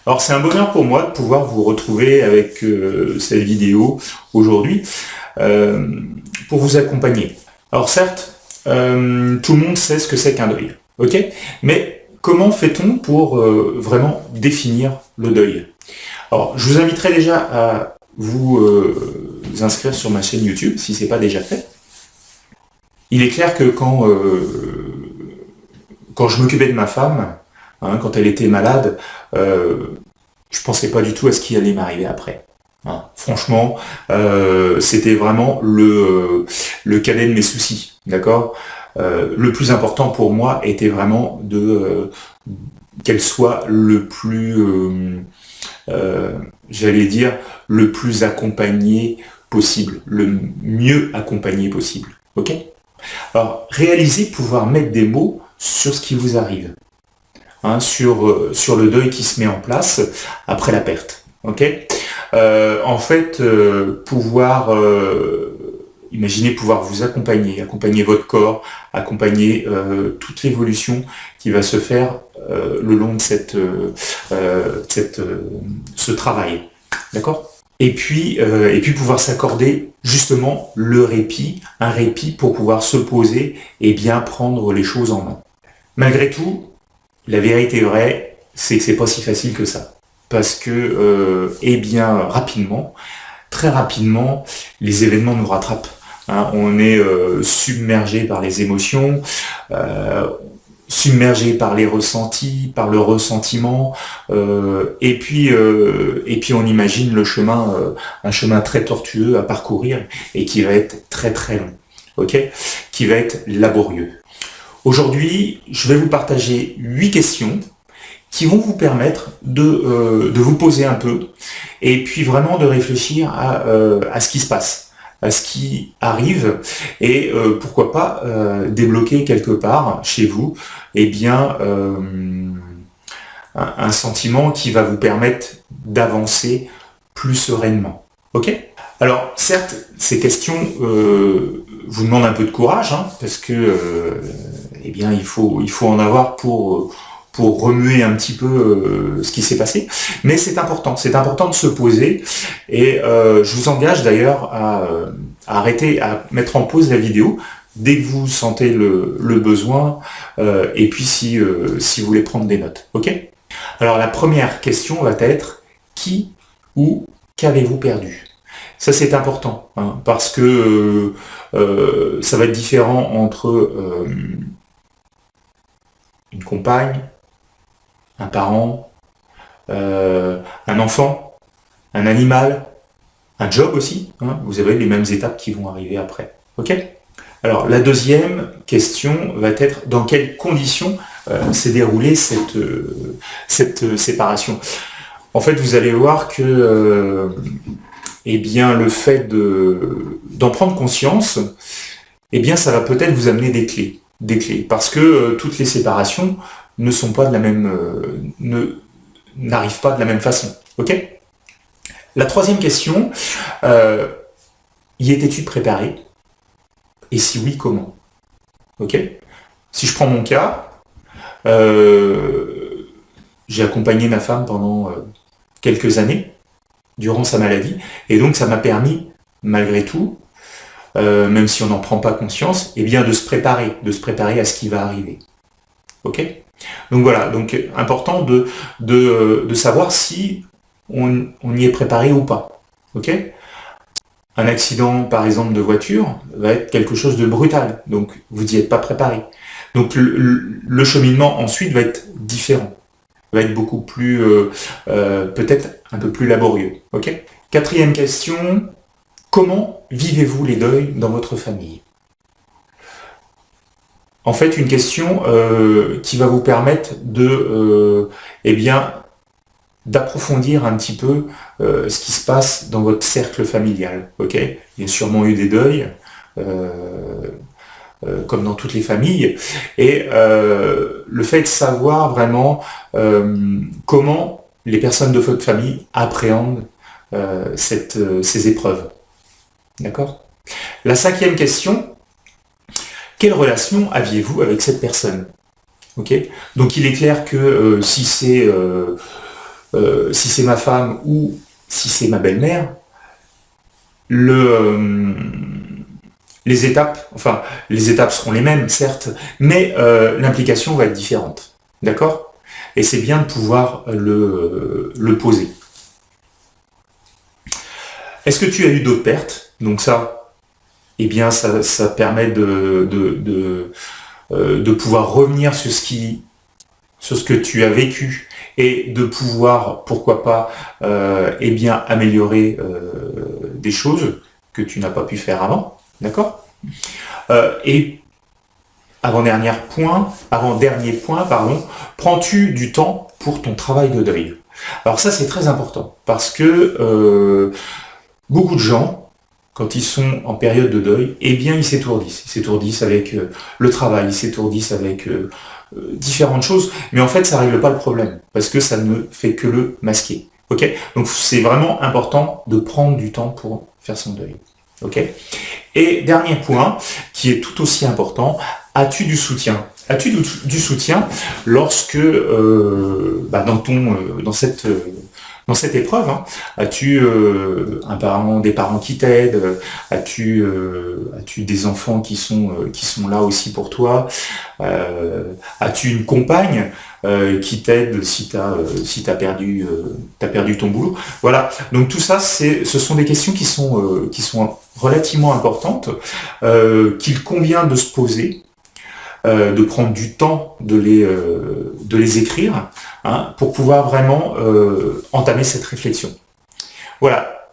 Alors c'est un bonheur pour moi de pouvoir vous retrouver avec cette vidéo aujourd'hui euh, pour vous accompagner. Alors certes, tout le monde sait ce que c'est qu'un deuil, ok? Mais comment fait-on pour vraiment définir le deuil? Alors je vous inviterai déjà à vous inscrire sur ma chaîne YouTube si ce n'est pas déjà fait. Il est clair que quand je m'occupais de ma femme, quand elle était malade, je pensais pas du tout à ce qui allait m'arriver après. Franchement, c'était vraiment le cadet de mes soucis, d'accord. Le plus important pour moi était vraiment qu'elle soit le plus, j'allais dire, le plus accompagné possible, le mieux accompagné possible. Ok. Alors, réaliser pouvoir mettre des mots sur ce qui vous arrive, sur le deuil qui se met en place après la perte. Ok. En fait, imaginer pouvoir vous accompagner votre corps, accompagner toute l'évolution qui va se faire le long de ce travail. D'accord. Et puis pouvoir s'accorder justement le répit, un répit pour pouvoir se poser et bien prendre les choses en main. Malgré tout, la vérité vraie, c'est que c'est pas si facile que ça. Parce que, rapidement, très rapidement, les événements nous rattrapent. On est submergé par les émotions, submergé par les ressentis, par le ressentiment, et puis on imagine un chemin très tortueux à parcourir et qui va être très très long, ok, qui va être laborieux. Aujourd'hui, je vais vous partager 8 questions qui vont vous permettre de vous poser un peu et puis vraiment de réfléchir à ce qui se passe, à ce qui arrive et pourquoi pas débloquer quelque part chez vous un sentiment qui va vous permettre d'avancer plus sereinement. Ok? Alors certes, ces questions vous demandent un peu de courage, parce que il faut en avoir pour remuer un petit peu ce qui s'est passé, mais c'est important de se poser, et je vous engage d'ailleurs à arrêter, à mettre en pause la vidéo dès que vous sentez le besoin, et puis si vous voulez prendre des notes. Ok. Alors la première question va être: qui ou qu'avez-vous perdu? Ça c'est important, parce que ça va être différent entre une compagne, un parent, un enfant, un animal, un job aussi. Vous avez les mêmes étapes qui vont arriver après. Ok. Alors la deuxième question va être: dans quelles conditions s'est déroulée cette séparation? En fait, vous allez voir que le fait d'en prendre conscience, ça va peut-être vous amener des clés, parce que toutes les séparations ne sont pas de la même, n'arrivent pas de la même façon. Ok. La troisième question: y étais-tu préparé? Et si oui, comment? Ok. Si je prends mon cas, j'ai accompagné ma femme pendant quelques années durant sa maladie, et donc ça m'a permis, malgré tout, même si on n'en prend pas conscience, de se préparer à ce qui va arriver. Ok. Donc voilà, donc important de savoir si on y est préparé ou pas. Ok. Un accident, par exemple, de voiture va être quelque chose de brutal, donc vous n'y êtes pas préparé. Donc le cheminement ensuite va être différent, va être beaucoup plus, peut-être un peu plus laborieux. Ok. Quatrième question: comment vivez-vous les deuils dans votre famille? En fait, une question qui va vous permettre d'approfondir un petit peu ce qui se passe dans votre cercle familial. Ok. Il y a sûrement eu des deuils, comme dans toutes les familles, et le fait de savoir vraiment comment les personnes de votre famille appréhendent ces épreuves. D'accord. La cinquième question: quelle relation aviez-vous avec cette personne? Ok. Donc il est clair que si c'est si c'est ma femme ou si c'est ma belle-mère, les étapes seront les mêmes, certes, mais l'implication va être différente. D'accord? Et c'est bien de pouvoir le poser. Est-ce que tu as eu d'autres pertes? Donc ça, eh bien, ça permet de pouvoir revenir sur ce que tu as vécu et de pouvoir, pourquoi pas, eh bien, améliorer des choses que tu n'as pas pu faire avant. D'accord? Et avant-dernier point, pardon, prends-tu du temps pour ton travail de deuil? Alors ça, c'est très important parce que beaucoup de gens, quand ils sont en période de deuil, eh bien, ils s'étourdissent. Ils s'étourdissent avec le travail, ils s'étourdissent avec différentes choses, mais en fait, ça règle pas le problème parce que ça ne fait que le masquer. Ok? Donc, c'est vraiment important de prendre du temps pour faire son deuil. Ok? Et dernier point, qui est tout aussi important, as-tu du soutien? As-tu du soutien lorsque, dans cette épreuve, hein, as-tu des parents qui t'aident? As-tu des enfants qui sont là aussi pour toi? As-tu une compagne qui t'aide si t'as perdu ton boulot? Voilà. Donc tout ça, ce sont des questions qui sont relativement importantes, qu'il convient de se poser, de prendre du temps de les écrire, hein, pour pouvoir vraiment entamer cette réflexion. Voilà.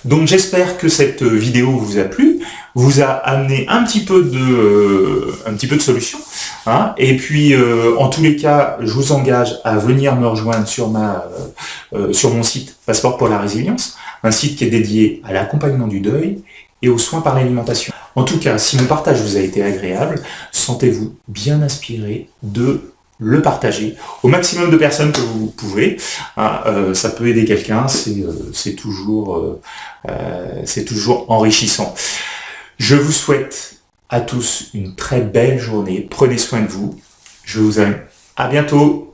Donc j'espère que cette vidéo vous a plu, vous a amené un petit peu de solution, hein, et puis en tous les cas, je vous engage à venir me rejoindre sur mon site Passeport pour la résilience, un site qui est dédié à l'accompagnement du deuil et aux soins par l'alimentation. En tout cas, si mon partage vous a été agréable, sentez-vous bien inspiré de le partager au maximum de personnes que vous pouvez. Hein, ça peut aider quelqu'un, c'est toujours enrichissant. Je vous souhaite à tous une très belle journée. Prenez soin de vous. Je vous aime. À bientôt.